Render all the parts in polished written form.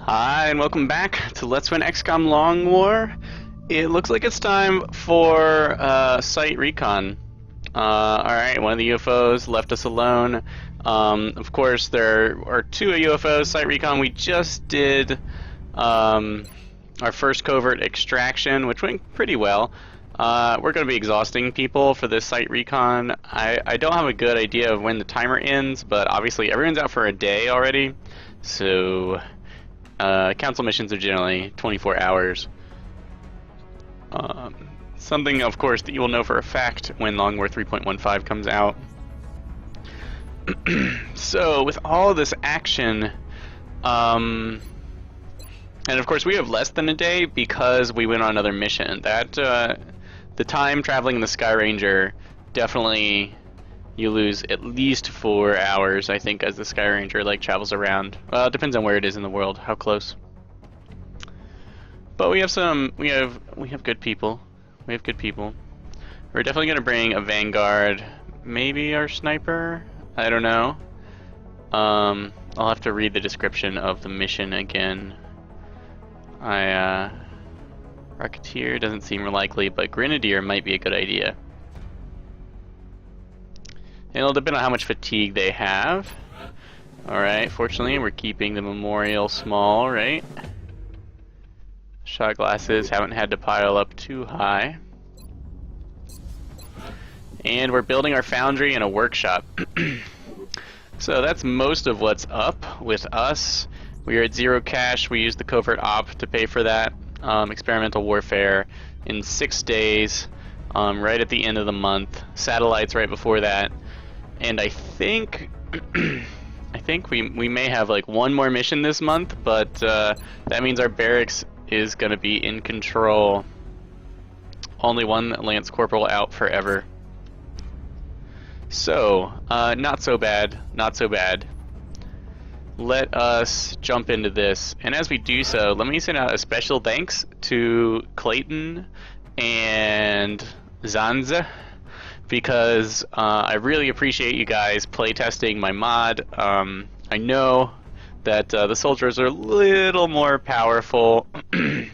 Hi, and welcome back to Let's Win XCOM Long War. It looks like it's time for site recon. Alright, one of the UFOs left us alone. Of course, there are two UFOs, site recon. We just did our first covert extraction, which went pretty well. We're going to be exhausting people for this site recon. I don't have a good idea of when the timer ends, but obviously everyone's out for a day already, so council missions are generally 24 hours. Something, of course, that you will know for a fact when Long War 3.15 comes out. So, with all this action, and of course we have less than a day because we went on another mission. That, the time traveling in the Sky Ranger, definitely you lose at least 4 hours, I think, as the Sky Ranger like travels around. Well, it depends on where it is in the world, how close. But we have good people. We have good people. We're definitely gonna bring a Vanguard, maybe our sniper. I don't know. I'll have to read the description of the mission again. Rocketeer doesn't seem likely, but Grenadier might be a good idea. It'll depend on how much fatigue they have. Alright, fortunately we're keeping the memorial small, right? Shot glasses haven't had to pile up too high. And we're building our foundry and a workshop. So that's most of what's up with us. We are at 0 cash. We used the covert op to pay for that. Experimental warfare in 6 days, right at the end of the month. Satellites right before that. And I think we may have like one more mission this month, but that means our barracks is going to be in control. Only one Lance Corporal out forever. So, not so bad, not so bad. Let us jump into this. And as we do so, let me send out a special thanks to Clayton and Zanza, because I really appreciate you guys playtesting my mod. I know that the soldiers are a little more powerful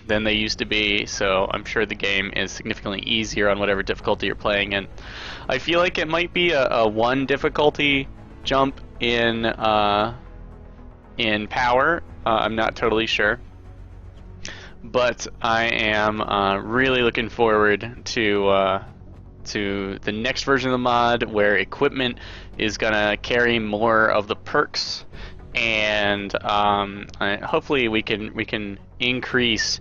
than they used to be, so I'm sure the game is significantly easier on whatever difficulty you're playing in. I feel like it might be a 1 difficulty jump in power. I'm not totally sure. But I am really looking forward to the next version of the mod, where equipment is gonna carry more of the perks, and hopefully we can increase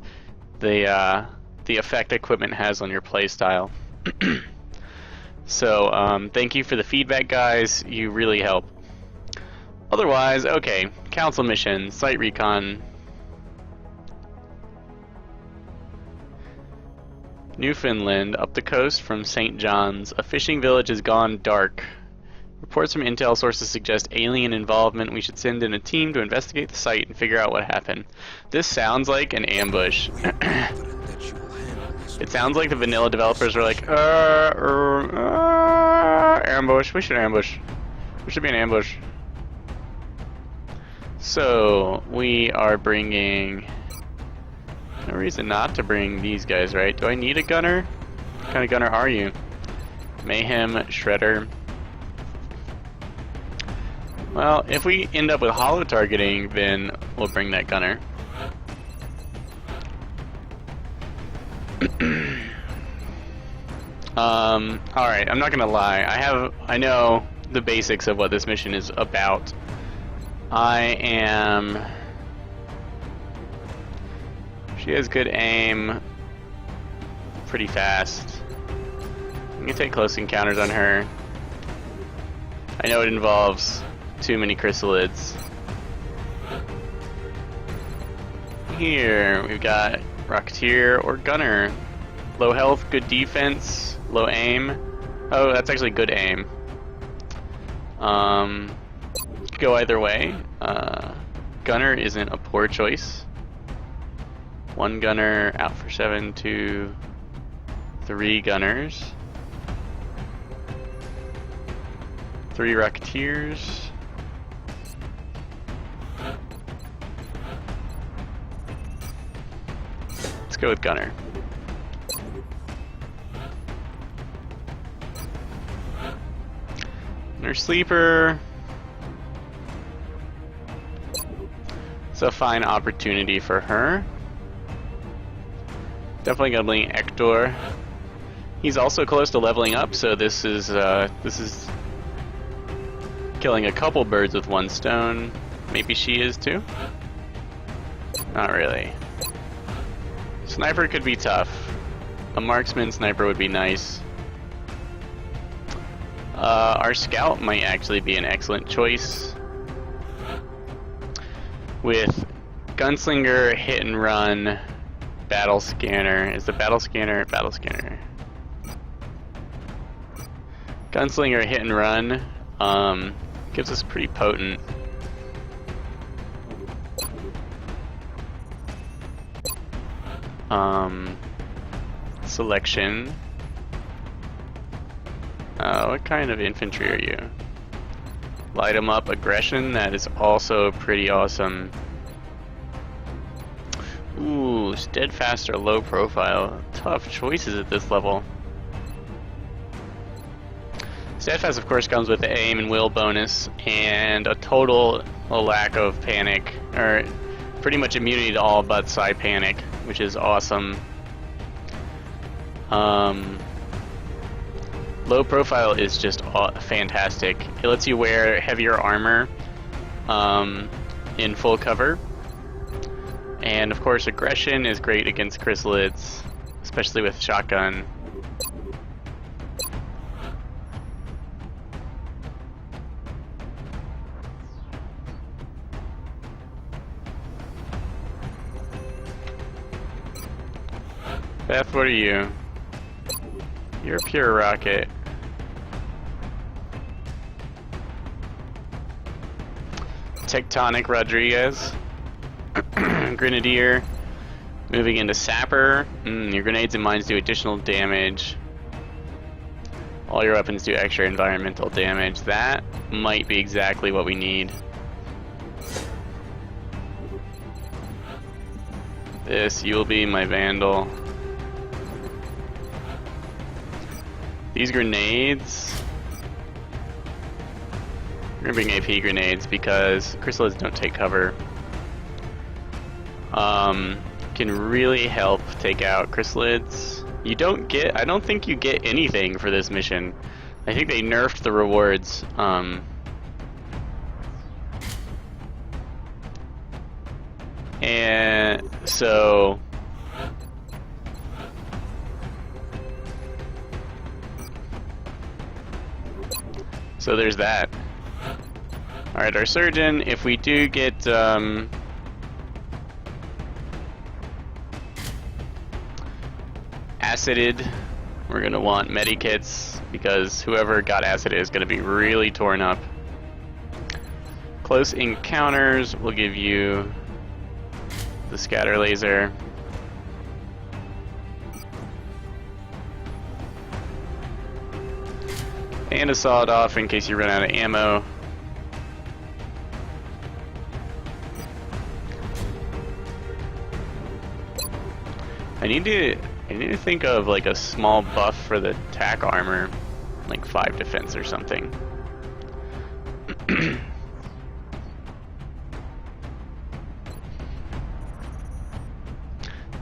the effect equipment has on your playstyle. So thank you for the feedback, guys. You really help. Otherwise, okay, council mission, site recon. Newfoundland, up the coast from St. John's, a fishing village has gone dark. Reports from intel sources suggest alien involvement. We should send in a team to investigate the site and figure out what happened. This sounds like an ambush. It sounds like the vanilla developers are like, ambush. We should ambush. We should be an ambush. So, we are bringing... No reason not to bring these guys, right? Do I need a gunner? What kind of gunner are you? Mayhem, Shredder. Well, if we end up with hollow targeting, then we'll bring that gunner. Alright, I'm not gonna lie. I know the basics of what this mission is about. She has good aim, pretty fast. I'm gonna take close encounters on her. I know it involves too many chrysalids. Here, we've got Rocketeer or Gunner. Low health, good defense, low aim. Oh, that's actually good aim. Could go either way. Gunner isn't a poor choice. 1 gunner out for 7, 2, 3 gunners. 3 Rocketeers. Let's go with gunner. Gunner sleeper. It's a fine opportunity for her. Definitely gonna bring Ector. He's also close to leveling up, so this is killing a couple birds with one stone. Maybe she is too? Not really. Sniper could be tough. A marksman sniper would be nice. Our scout might actually be an excellent choice. With gunslinger, hit and run, battle scanner. Is the battle scanner? Battle scanner. Gunslinger, hit and run. Gives us pretty potent. Selection. What kind of infantry are you? Light 'em up aggression, that is also pretty awesome. Ooh, steadfast or low profile. Tough choices at this level. Steadfast, of course, comes with the aim and will bonus, and a total lack of panic, or pretty much immunity to all but side panic, which is awesome. Low profile is just fantastic. It lets you wear heavier armor in full cover. And of course, aggression is great against chrysalids, especially with shotgun. Beth, what are you? You're a pure rocket. Tectonic Rodriguez. Grenadier. Moving into Sapper. Your grenades and mines do additional damage. All your weapons do extra environmental damage. That might be exactly what we need. This, you'll be my Vandal. These grenades, we're gonna bring AP grenades because chrysalids don't take cover. Can really help take out chrysalids. You don't get, I don't think you get anything for this mission. I think they nerfed the rewards. And so there's that. Alright, our surgeon, if we do get acided, we're gonna want medikits because whoever got acided is gonna be really torn up. Close encounters will give you the scatter laser. And a sawed off in case you run out of ammo. I need to think of like a small buff for the tack armor, like 5 defense or something.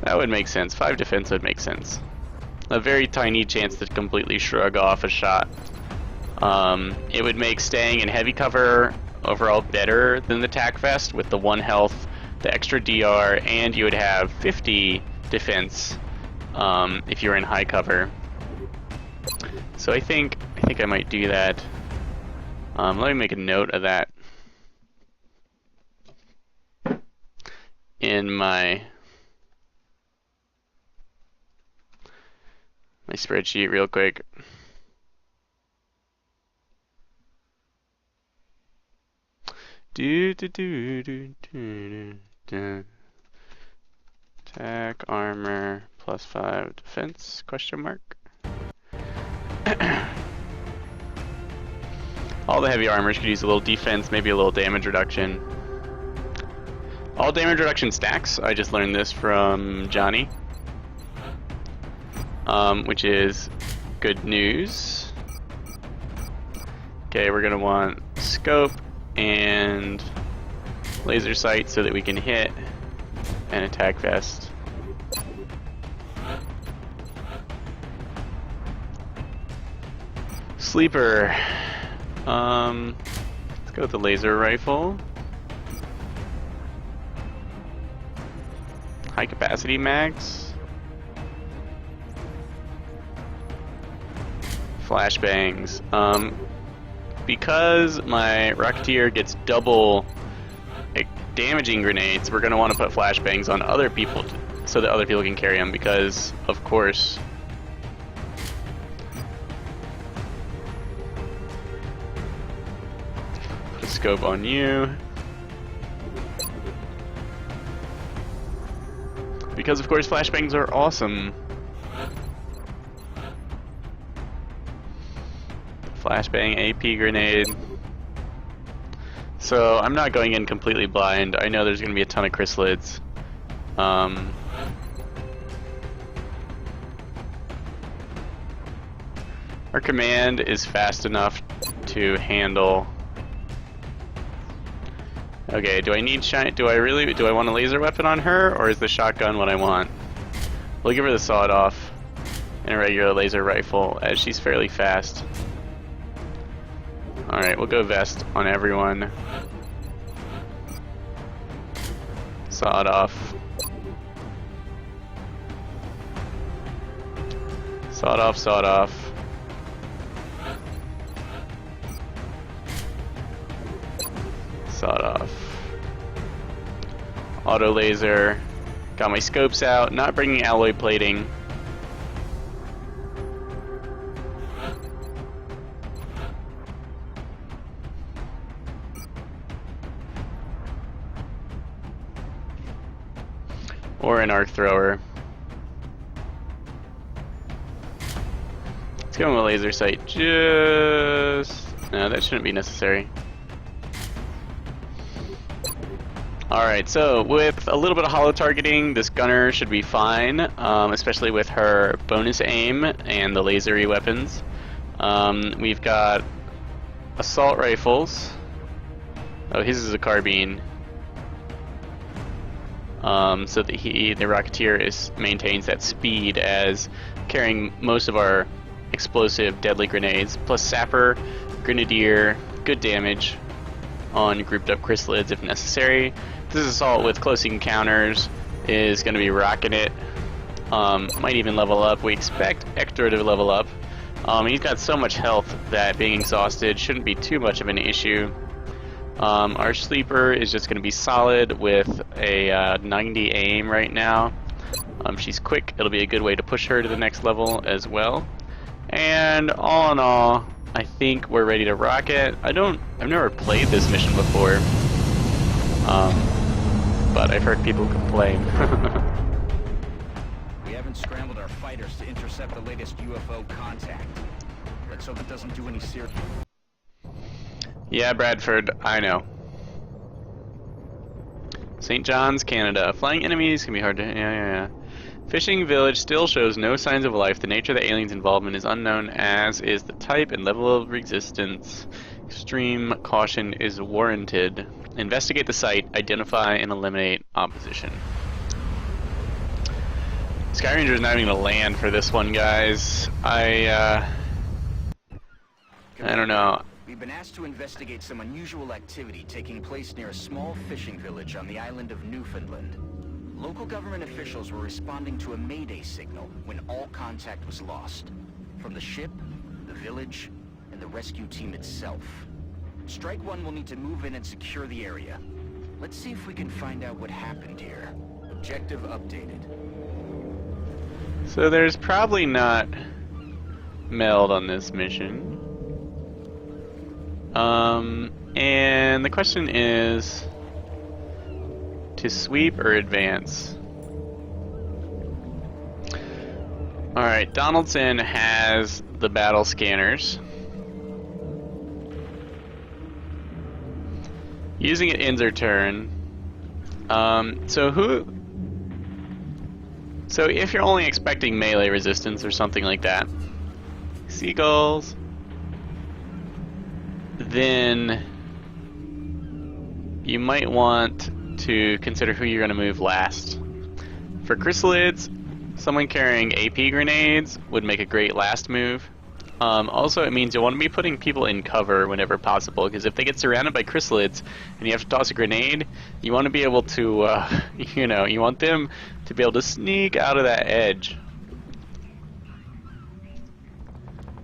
That would make sense. 5 defense would make sense. A very tiny chance to completely shrug off a shot. It would make staying in heavy cover overall better than the tack vest with the 1 health, the extra DR, and you would have 50 defense if you're in high cover. So I think I might do that. Let me make a note of that in my spreadsheet real quick. Attack armor plus 5 defense question mark. All the heavy armors could use a little defense, maybe a little damage reduction. All damage reduction stacks. I just learned this from Johnny. which is good news. Okay, we're gonna want scope and laser sight so that we can hit and attack vest. Sleeper. Let's go with the laser rifle. High capacity mags. Flashbangs. Because my Rocketeer gets double damaging grenades, we're going to want to put flashbangs on other people so that other people can carry them, because, of course, put a scope on you. Because, of course, flashbangs are awesome. Flashbang, AP grenade. So I'm not going in completely blind. I know there's going to be a ton of chrysalids. Our command is fast enough to handle. Okay, do I need do I want a laser weapon on her, or is the shotgun what I want? We'll give her the sawed-off and a regular laser rifle, as she's fairly fast. Alright, we'll go vest on everyone. Sawed off. Sawed off, sawed off. Sawed off. Auto laser. Got my scopes out, not bringing alloy plating. Or an arc thrower. Let's go with a laser sight. No, that shouldn't be necessary. Alright, so with a little bit of holo targeting, this gunner should be fine, especially with her bonus aim and the lasery weapons. We've got assault rifles. Oh, his is a carbine. So that the Rocketeer maintains that speed as carrying most of our explosive deadly grenades, plus Sapper, Grenadier, good damage on grouped up chrysalids if necessary. This assault with close encounters is going to be rocking it. Might even level up. We expect Ector to level up. He's got so much health that being exhausted shouldn't be too much of an issue. Our sleeper is just going to be solid with a 90 aim right now. She's quick. It'll be a good way to push her to the next level as well. And all in all, I think we're ready to rock it. I've never played this mission before, but I've heard people complain. We haven't scrambled our fighters to intercept the latest UFO contact. Let's hope it doesn't do any serious. Yeah, Bradford, I know. St. John's, Canada. Flying enemies can be hard to... Yeah. Fishing village still shows no signs of life. The nature of the aliens' involvement is unknown, as is the type and level of resistance. Extreme caution is warranted. Investigate the site, identify and eliminate opposition. Sky Ranger is not even going to land for this one, guys. I don't know. We've been asked to investigate some unusual activity taking place near a small fishing village on the island of Newfoundland. Local government officials were responding to a mayday signal when all contact was lost. From the ship, the village, and the rescue team itself. Strike One will need to move in and secure the area. Let's see if we can find out what happened here. Objective updated. So there's probably not meld on this mission. And the question is to sweep or advance. Alright, Donaldson has the battle scanners. Using it ends our turn. So So if you're only expecting melee resistance or something like that, seagulls, then you might want to consider who you're going to move last. For chrysalids, someone carrying AP grenades would make a great last move. Also, it means you'll want to be putting people in cover whenever possible, because if they get surrounded by chrysalids and you have to toss a grenade, you want to be able to, you know, you want them to be able to sneak out of that edge.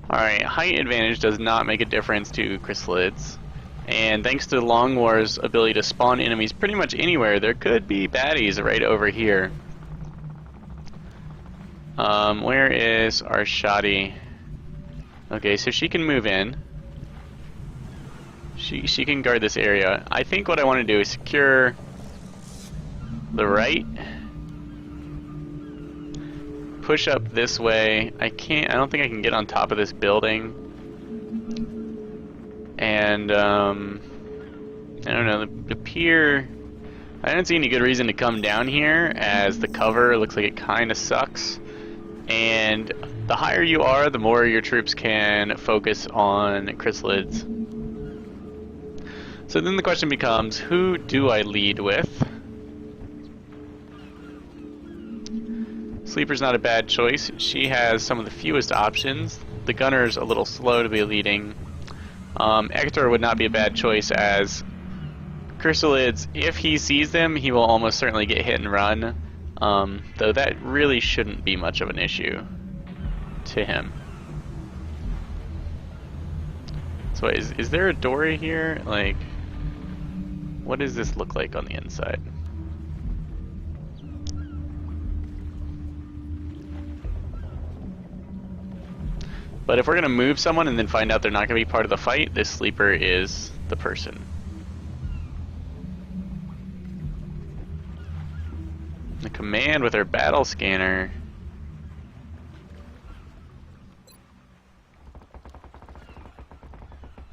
Alright, height advantage does not make a difference to chrysalids. And thanks to Long War's ability to spawn enemies pretty much anywhere, there could be baddies right over here. Where is our shoddy? Okay, so she can move in. She can guard this area. I think what I want to do is secure the right. Push up this way. I don't think I can get on top of this building. And I don't know, the pier, I don't see any good reason to come down here, as the cover looks like it kinda sucks. And the higher you are, the more your troops can focus on chrysalids. So then the question becomes, who do I lead with? Sleeper's not a bad choice. She has some of the fewest options. The gunner's a little slow to be leading. Hector would not be a bad choice, as chrysalids, if he sees them, he will almost certainly get hit and run. Though that really shouldn't be much of an issue to him. So is there a dory here? Like, what does this look like on the inside? But if we're going to move someone and then find out they're not going to be part of the fight, this sleeper is the person. The command with our battle scanner.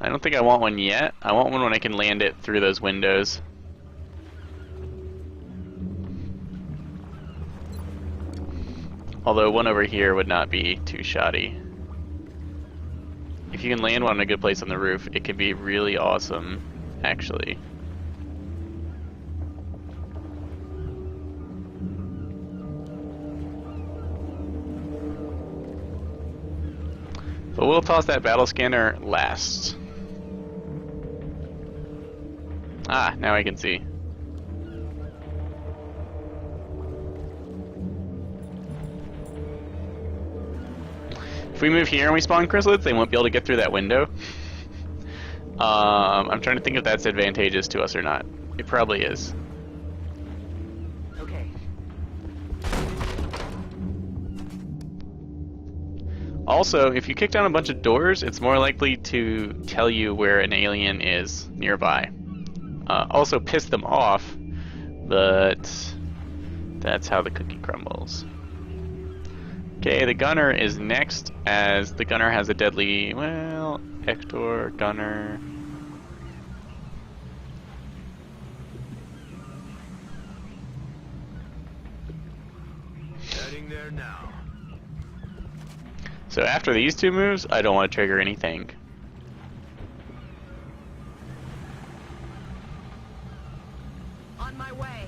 I don't think I want one yet. I want one when I can land it through those windows. Although one over here would not be too shoddy. If you can land one in a good place on the roof, it can be really awesome, actually. But we'll toss that battle scanner last. Ah, now I can see. If we move here and we spawn chrysalids, they won't be able to get through that window. I'm trying to think if that's advantageous to us or not. It probably is. Okay. Also, if you kick down a bunch of doors, it's more likely to tell you where an alien is nearby. Also piss them off, but that's how the cookie crumbles. Okay, the gunner is next, as the gunner has a deadly, well, Hector, gunner. Heading there now. So after these two moves, I don't want to trigger anything. On my way.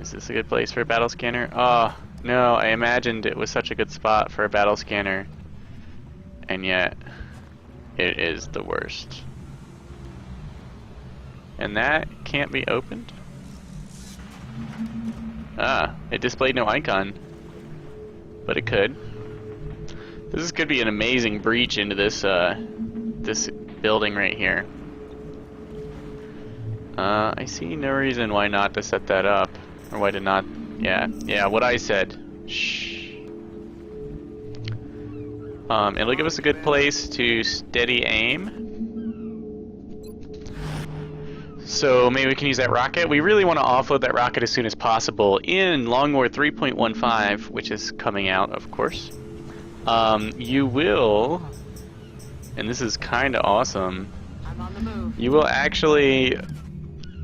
Is this a good place for a battle scanner? Oh, no, I imagined it was such a good spot for a battle scanner. And yet, it is the worst. And that can't be opened? Ah, it displayed no icon. But it could. This could be an amazing breach into this, this building right here. I see no reason why not to set that up. Or why to not... Yeah, what I said. Shh. It'll give us a good place to steady aim. So maybe we can use that rocket. We really want to offload that rocket as soon as possible in Long War 3.15, which is coming out, of course. You will... And this is kind of awesome. I'm on the move. You will actually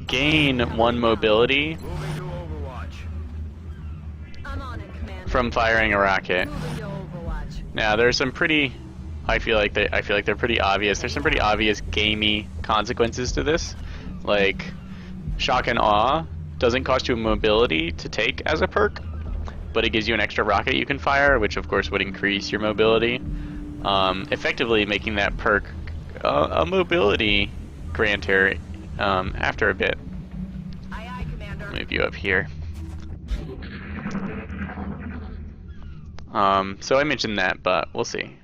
gain 1 mobility Moving to Overwatch. from firing a rocket. Moving to Overwatch. Now there's some pretty, I feel like they're pretty obvious. There's some pretty obvious gamey consequences to this. Like, shock and awe doesn't cost you mobility to take as a perk, but it gives you an extra rocket you can fire, which of course would increase your mobility, effectively making that perk a mobility granter after a bit. Aye, aye, Commander. Move you up here. So I mentioned that, but we'll see.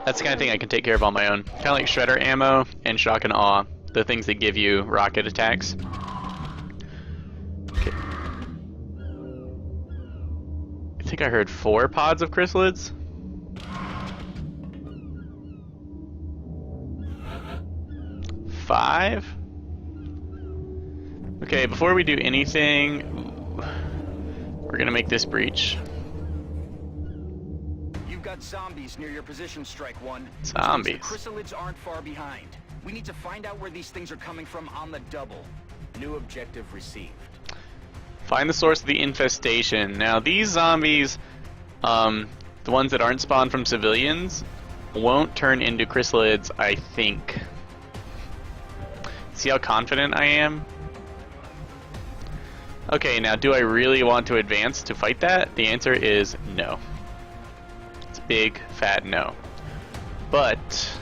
That's the kind of thing I can take care of on my own. Kind of like shredder ammo and shock and awe, the things that give you rocket attacks. Okay. I think I heard 4 pods of chrysalids. Five? Okay, before we do anything, we're gonna make this breach. You've got zombies near your position, Strike One. Zombies. The chrysalids aren't far behind. We need to find out where these things are coming from on the double. New objective received. Find the source of the infestation. Now these zombies, the ones that aren't spawned from civilians, won't turn into chrysalids, I think. See how confident I am? Okay, now do I really want to advance to fight that? The answer is no. It's a big, fat no. But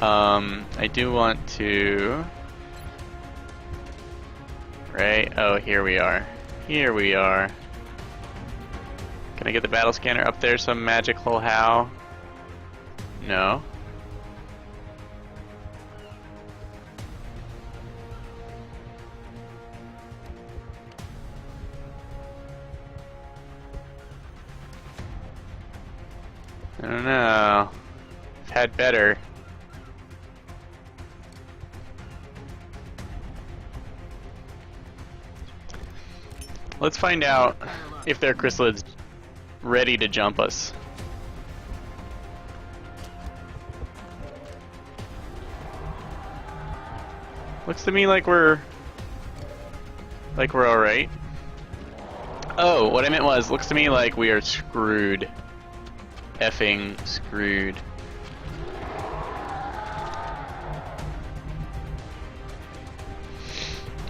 I do want to... Right? Oh, here we are. Here we are. Can I get the battle scanner up there some magical how? No. I don't know. I've had better. Let's find out if their chrysalids ready to jump us. Looks to me like we're alright. Oh, what I meant was, looks to me like we are screwed. Effing screwed.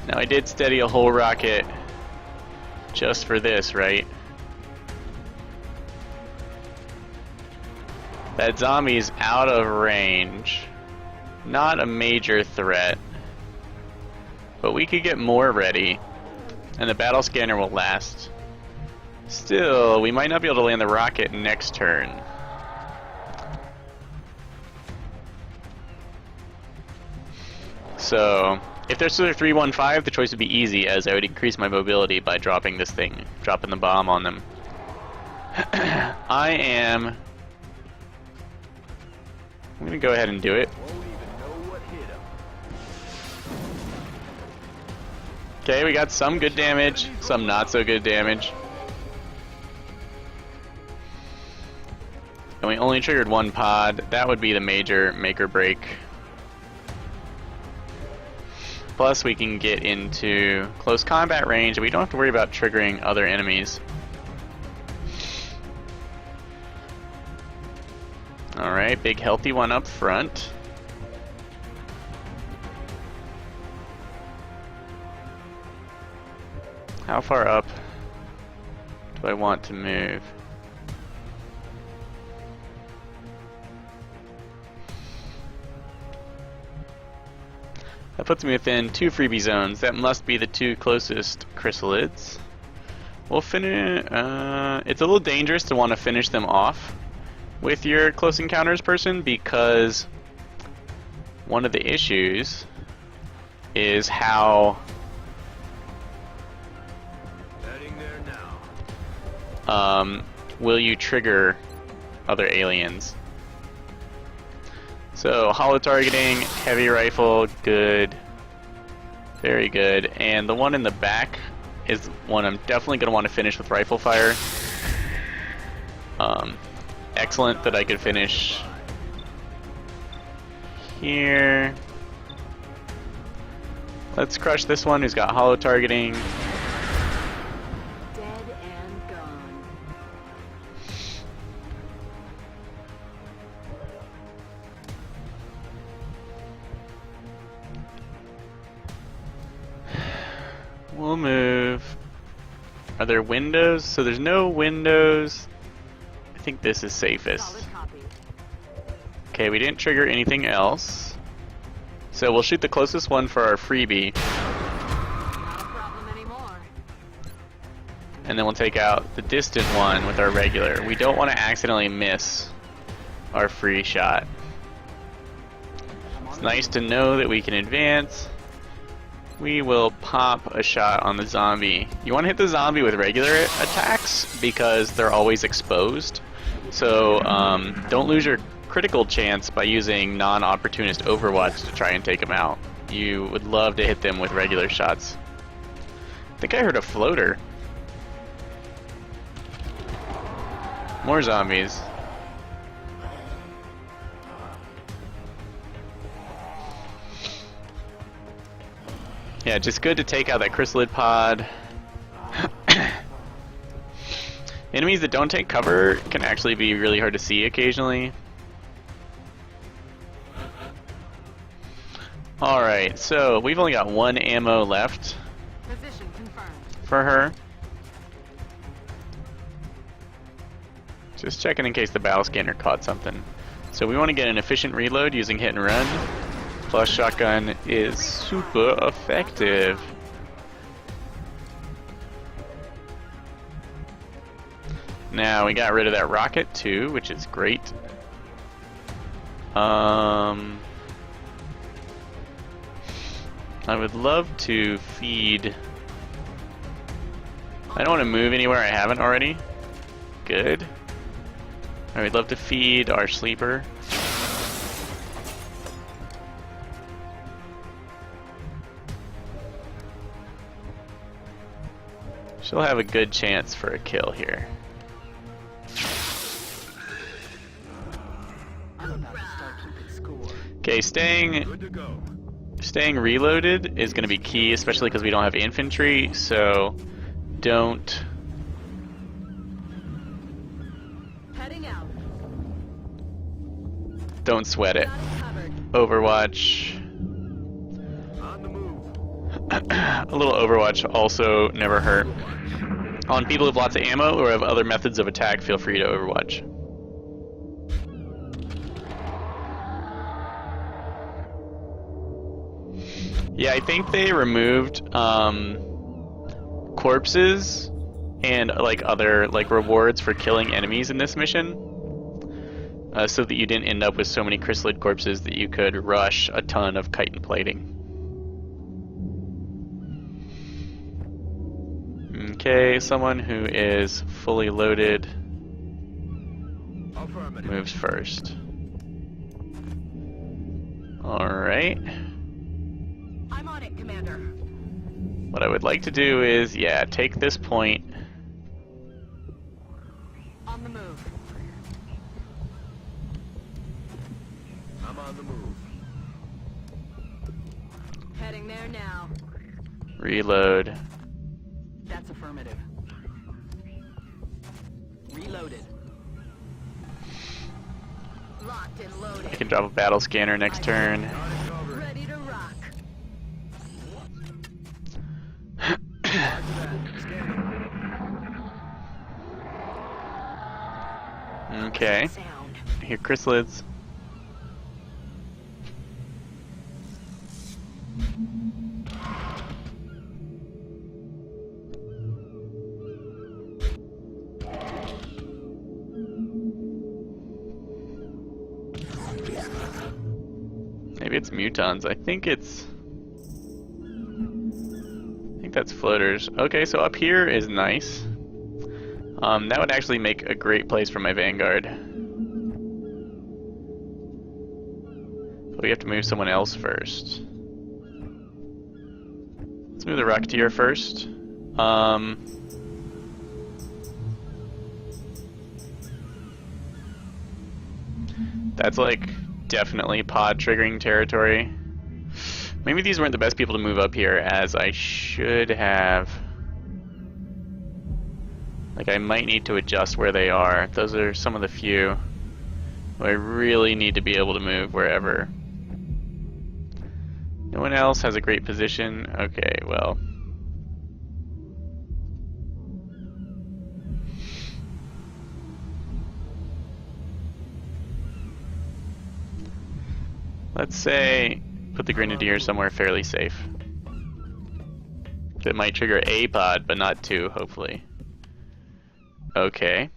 Now I did steady a whole rocket just for this, right? That zombie's out of range. Not a major threat. But we could get more ready, and the battle scanner will last. Still, we might not be able to land the rocket next turn. So, if there's a 315, the choice would be easy, as I would increase my mobility by dropping this thing, dropping the bomb on them. I'm gonna go ahead and do it. Okay, we got some good damage, some not so good damage. And we only triggered 1 pod. That would be the major make or break. Plus we can get into close combat range and we don't have to worry about triggering other enemies. Alright, big healthy one up front. How far up do I want to move? That puts me within 2 freebie zones. That must be the 2 closest chrysalids. We'll finish. It's a little dangerous to want to finish them off with your close encounters person, because one of the issues is how will you trigger other aliens? So, holo targeting, heavy rifle, good. Very good. And the one in the back is one I'm definitely going to want to finish with rifle fire. Excellent that I could finish here. Let's crush this one who's got hollow targeting. Dead and gone. We'll move. Are there windows? So there's no windows. I think this is safest. Solid copy. Okay, we didn't trigger anything else. So we'll shoot the closest one for our freebie. Not a problem anymore. And then we'll take out the distant one with our regular. We don't want to accidentally miss our free shot. It's nice to know that we can advance. We will pop a shot on the zombie. You want to hit the zombie with regular attacks because they're always exposed. So don't lose your critical chance by using non-opportunist Overwatch to try and take them out. You would love to hit them with regular shots. I think I heard a floater. More zombies. Yeah, just good to take out that chrysalid pod. Enemies that don't take cover can actually be really hard to see occasionally. Alright, so we've only got one ammo left Position confirmed. for her. Just checking in case the battle scanner caught something. So we want to get an efficient reload using hit and run. Plus shotgun is super effective. Now we got rid of that rocket too, which is great. I would love to feed. I don't want to move anywhere I haven't already. Good. I would love to feed our sleeper. She'll have a good chance for a kill here. Okay, staying reloaded is going to be key, especially because we don't have infantry, so don't sweat it. Overwatch. A little Overwatch also never hurt. On people with lots of ammo or have other methods of attack, feel free to Overwatch. Yeah, I think they removed corpses and like other like rewards for killing enemies in this mission, so that you didn't end up with so many chrysalid corpses that you could rush a ton of chitin plating. Okay, someone who is fully loaded moves first. Alright. I'm on it, Commander. What I would like to do is, yeah, take this point. On the move. I'm on the move. Heading there now. Reload. That's affirmative. Reloaded. Locked and loaded. I can drop a battle scanner next turn. Ready to rock. Okay. Sound. I hear chrysalids. Maybe it's mutons. I think that's floaters. Okay, so up here is nice. That would actually make a great place for my Vanguard. But we have to move someone else first. Let's move the Rocketeer first. That's like definitely pod triggering territory. Maybe these weren't the best people to move up here, as I should have. Like, I might need to adjust where they are. Those are some of the few who I really need to be able to move wherever. No one else has a great position. Okay, well. Let's say put the Grenadier somewhere fairly safe. That might trigger a pod, but not two, hopefully. Okay,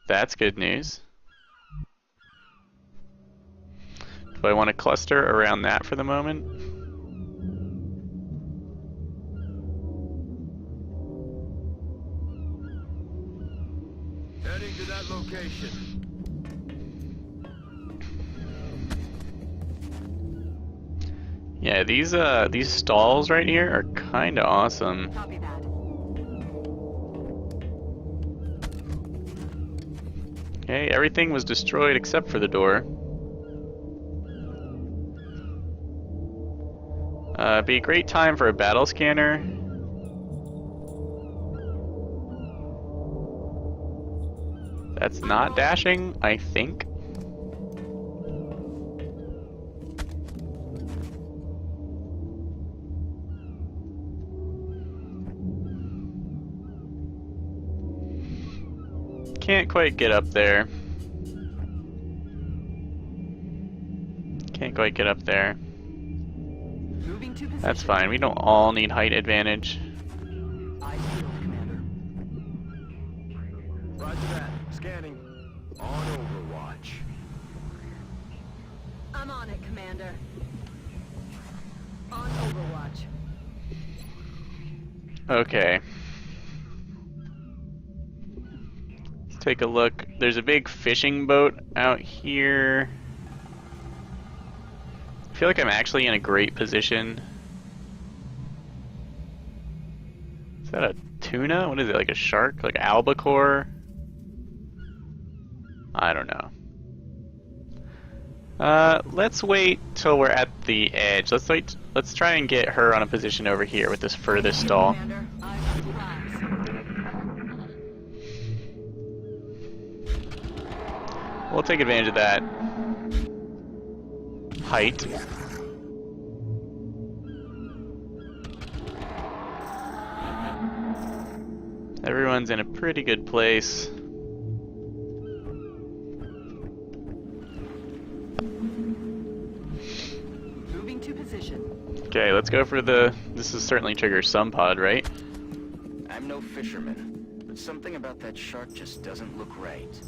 that's good news. Do I want to cluster around that for the moment? Heading to that location. Yeah, these stalls right here are kind of awesome. Copy that. Okay, everything was destroyed except for the door. Be a great time for a battle scanner. That's not dashing, I think. Can't quite get up there. Can't quite get up there. Moving to position. That's fine. We don't all need height advantage. Eyes peeled, Commander. Roger that. Scanning. On Overwatch. I'm on it, Commander. On Overwatch. Okay. Let's take a look. There's a big fishing boat out here. I feel like I'm actually in a great position. Is that a tuna? What is it, like a shark? Like albacore? I don't know. Let's wait till we're at the edge. Let's wait. Let's try and get her on a position over here with this furthest stall. Commander, eyes on the prize. We'll take advantage of that height. Everyone's in a pretty good place. Moving to position. Okay, let's go for the... This is certainly triggers some pod, right? I'm no fisherman, but something about that shark just doesn't look right.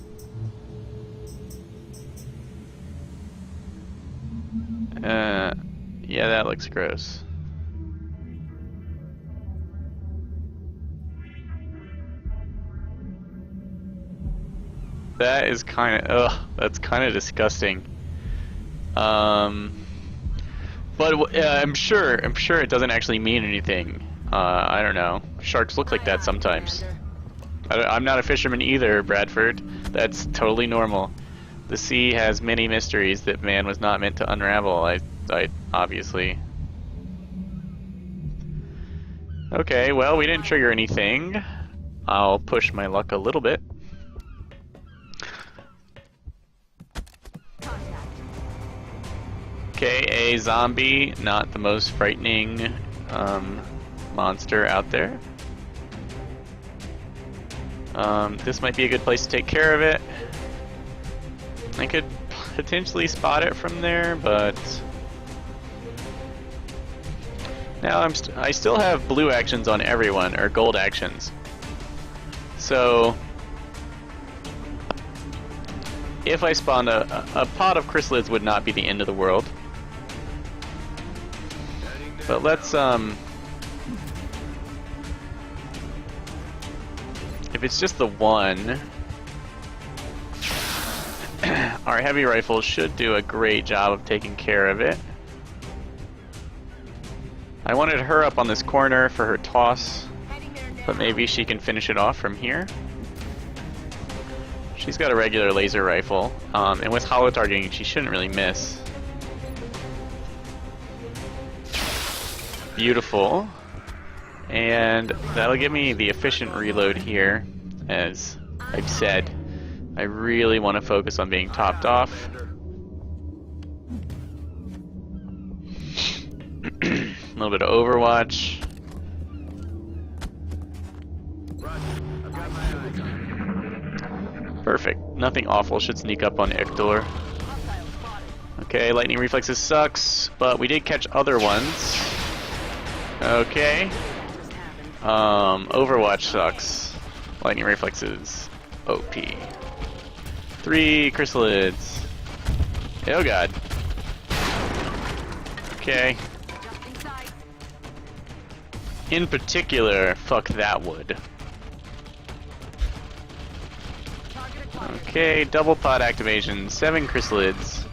Yeah, that looks gross. That is kind of, ugh, that's kind of disgusting. But I'm sure it doesn't actually mean anything. I don't know. Sharks look like that sometimes. I'm not a fisherman either, Bradford. That's totally normal. The sea has many mysteries that man was not meant to unravel. I obviously. Okay, well, we didn't trigger anything. I'll push my luck a little bit. Okay, a zombie, not the most frightening monster out there. This might be a good place to take care of it. I could potentially spot it from there, but now I still have blue actions on everyone, or gold actions. So if I spawned a pot of chrysalids would not be the end of the world. But let's if it's just the one, our heavy rifle should do a great job of taking care of it. I wanted her up on this corner for her toss, but maybe she can finish it off from here. She's got a regular laser rifle, and with holo targeting she shouldn't really miss. Beautiful. And that'll give me the efficient reload here. As I've said, I really want to focus on being topped off. A little bit of Overwatch. I've got my eyes on Perfect. Nothing awful should sneak up on Ictor. Okay, lightning reflexes sucks, but we did catch other ones. Okay. Overwatch sucks. Lightning reflexes. OP. 3 chrysalids. Oh god. Okay. In particular, fuck that wood. Okay, double pod activation, 7 chrysalids.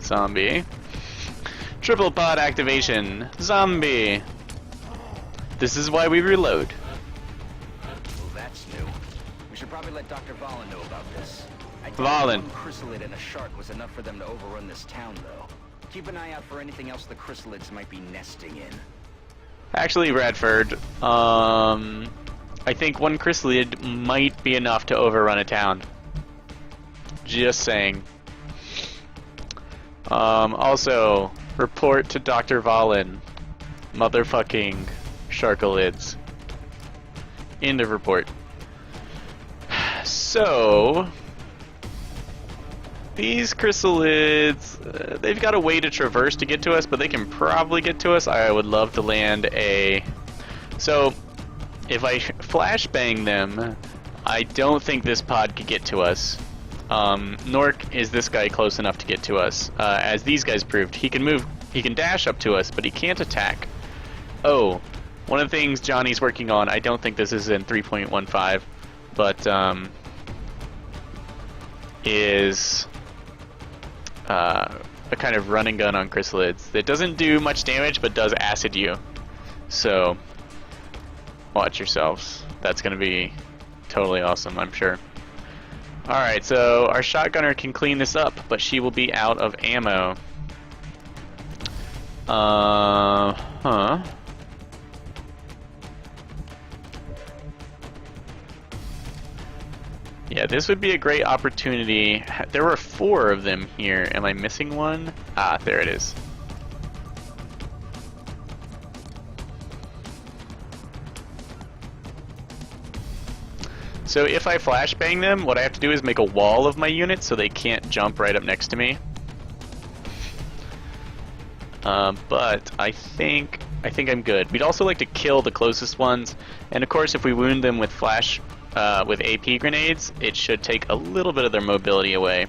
Zombie. Triple pod activation, zombie. This is why we reload. Well, that's new. We should probably let Dr. Valen know about this. I Valen. One chrysalid and a shark was enough for them to overrun this town, though. Keep an eye out for anything else the chrysalids might be nesting in. Actually, Bradford, I think 1 chrysalid might be enough to overrun a town. Just saying. Also, report to Dr. Valen. Motherfucking sharkalids. End of report. So, these chrysalids, they've got a way to traverse to get to us, but they can probably get to us. I would love to land a... So, if I flashbang them, I don't think this pod could get to us. Nor is this guy close enough to get to us. As these guys proved, he can move, he can dash up to us, but he can't attack. Oh, one of the things Johnny's working on, I don't think this is in 3.15, but is a kind of run and gun on chrysalids. It doesn't do much damage, but does acid you. So, watch yourselves. That's going to be totally awesome, I'm sure. Alright, so our shotgunner can clean this up, but she will be out of ammo. Yeah, this would be a great opportunity. There were 4 of them here. Am I missing one? Ah, there it is. So if I flashbang them, what I have to do is make a wall of my units so they can't jump right up next to me. But I think I'm good. We'd also like to kill the closest ones, and of course if we wound them with with AP grenades, it should take a little bit of their mobility away.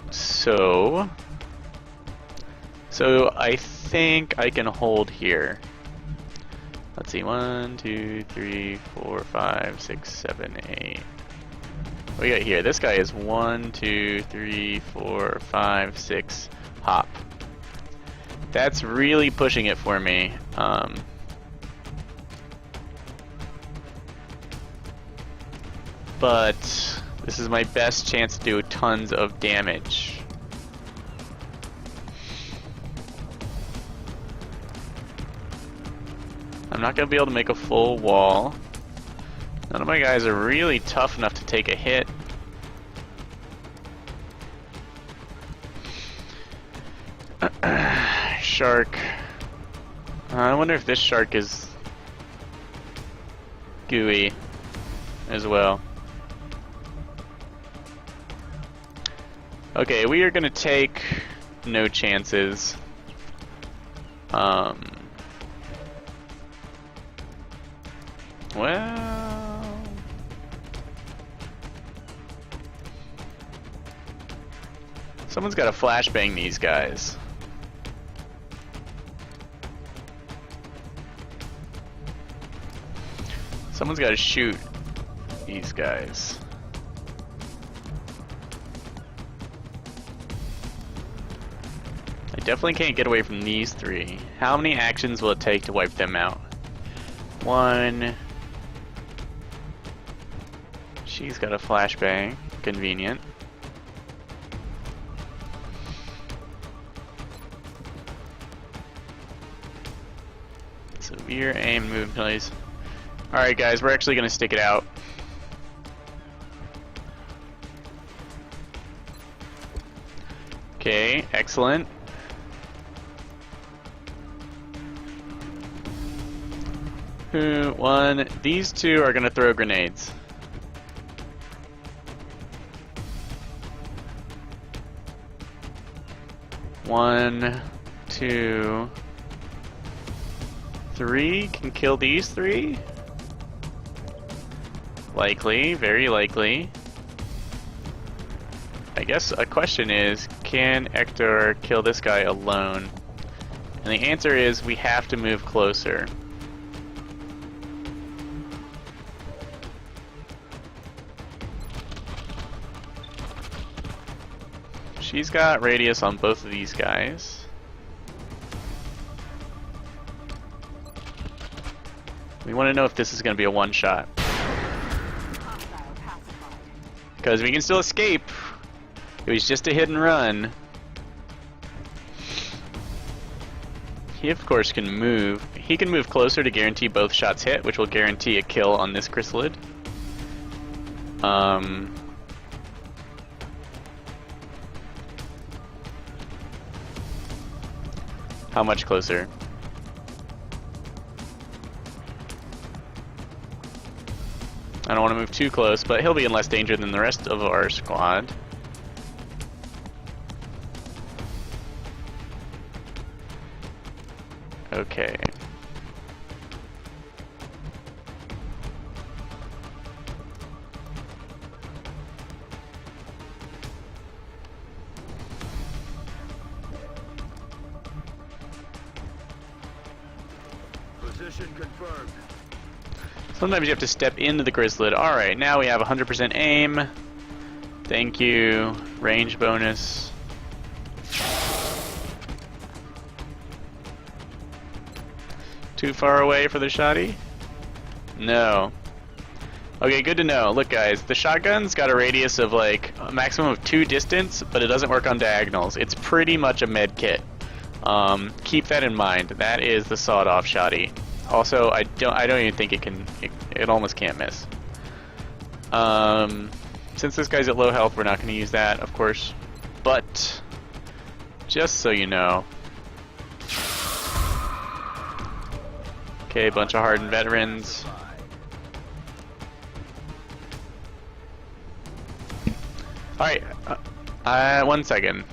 So I think I can hold here. Let's see, 1, 2, 3, 4, 5, 6, 7, 8. What we got here? This guy is 1, 2, 3, 4, 5, 6. Hop. That's really pushing it for me. But this is my best chance to do tons of damage. I'm not going to be able to make a full wall. None of my guys are really tough enough to take a hit. Shark. I wonder if this shark is gooey as well. Okay, we are going to take no chances. Well, someone's got to flashbang these guys. Someone's got to shoot these guys. I definitely can't get away from these 3. How many actions will it take to wipe them out? 1. She's got a flashbang. Convenient. Severe aim move, please. Alright guys, we're actually gonna stick it out. Okay, excellent. These two are gonna throw grenades. One, two, three can kill these three. Likely, very likely. I guess a question is, can Hector kill this guy alone? And the answer is, we have to move closer. She's got radius on both of these guys. We want to know if this is going to be a one-shot. Because we can still escape. It was just a hit and run. He of course can move. He can move closer to guarantee both shots hit, which will guarantee a kill on this chrysalid. How much closer? I don't want to move too close, but he'll be in less danger than the rest of our squad. Okay. Position confirmed. Sometimes you have to step into the chrysalid. Alright, now we have 100% aim. Thank you. Range bonus. Too far away for the shotty? No. Okay, good to know. Look guys, the shotgun's got a radius of like a maximum of 2 distance, but it doesn't work on diagonals. It's pretty much a med kit. Keep that in mind. That is the sawed-off shotty. Also, I don't even think it almost can't miss. Since this guy's at low health, we're not going to use that, of course. But just so you know. Okay, bunch of hardened veterans. Alright, 1 second.